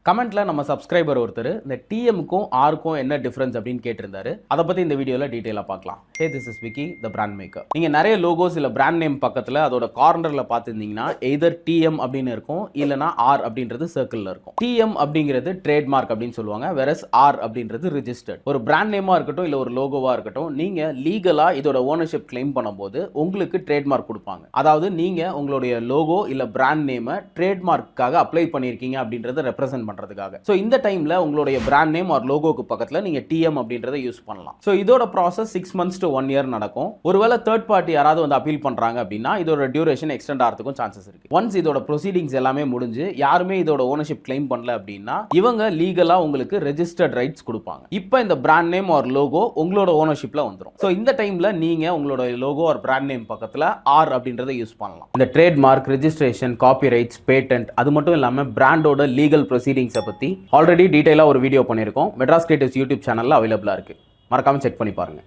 கமெண்ட்ல நம்ம சப்ஸ்கிரைபர் ஒருத்தர் இந்த டிஎம்க்கும் ஆர்க்கும் என்ன டிஃபரன்ஸ் அப்படின்னு கேட்டிருந்தாரு. அதை பத்தி இந்த வீடியோல டீடைலா பார்க்கலாம். Hey, this is Vicky, the brand maker. நீங்க நிறைய லோகோஸ் இல்ல பிராண்ட் நேம் பக்கத்துல அதோட கார்னர்ல பார்த்திருந்தீங்கன்னா எய்தர் டிஎம் அப்படின்னு இருக்கும், இல்லனா ஆர் அப்படின்றது சர்க்கிள்ல இருக்கும். டிஎம் அப்படிங்கிறது ட்ரேட்மார்க் அப்படின்னு சொல்லுவாங்க, வெரஸ் ஆர் அப்படின்றது ரிஜிஸ்டர்ட். ஒரு பிராண்ட் நேமா இருக்கட்டும் இல்ல ஒரு லோகோவா இருக்கட்டும், நீங்க லீகலா இதோட ஓனர்ஷிப் கிளைம் பண்ணும்போது உங்களுக்கு ட்ரேட்மார்க் கொடுப்பாங்க. அதாவது நீங்க உங்களுடைய லோகோ இல்ல பிராண்ட் நேமை ட்ரேட்மார்க்காக அப்ளை பண்ணிருக்கீங்க அப்படின்றத ரெப்ரசென்ட் பண்றதுக்காக. சோ இந்த டைம்ல உங்களுடைய பிராண்ட் நேம் ஆர் லோகோக்கு பக்கத்துல நீங்க டிஎம் அப்படின்றத யூஸ் பண்ணலாம். சோ இதோட ப்ராசஸ் 6 months to 1 year நடக்கும். ஒருவேளை தேர்ட் பார்ட்டி யாராவது வந்து அப்பீல் பண்றாங்க அப்படின்னா இதோட டியூரேஷன் எக்ஸ்டெண்ட் ஆகிறதுக்கும் சான்சஸ் இருக்கு. ஒன்ஸ் இதோட ப்ரொசீடிங்ஸ் எல்லாமே முடிஞ்சு யாருமே இதோட ஓனர்ஷிப் கிளைம் பண்ணல அப்படின்னா இவங்க லீகலா உங்களுக்கு ரெஜிஸ்டர்ட் ரைட்ஸ் கொடுப்பாங்க. இப்போ இந்த பிராண்ட் நேம் ஆர் லோகோ உங்களோட ஓனர்ஷிப்ல வந்துரும். சோ இந்த டைம்ல நீங்க உங்களோட லோகோ ஆர் பிராண்ட் நேம் பக்கத்துல ஆர் அப்படின்றத யூஸ் பண்ணலாம். இந்த ட்ரேட்மார்க், ரெஜிஸ்ட்ரேஷன், காப்பிரைட்ஸ், பேட்டன்ட் அது மட்டும் இல்லாம பிராண்டோட லீகல் ப்ரொசீடிங்ஸ் பத்தி ஆல்ரெடி டீடைலா ஒரு வீடியோ பண்ணிருக்கோம். மெட்ராஸ் கிரியேட்டிவ்ஸ் யூடியூப் சேனல்ல அவைலபிளா இருக்கு. மறக்காம செக் பண்ணி பாருங்க.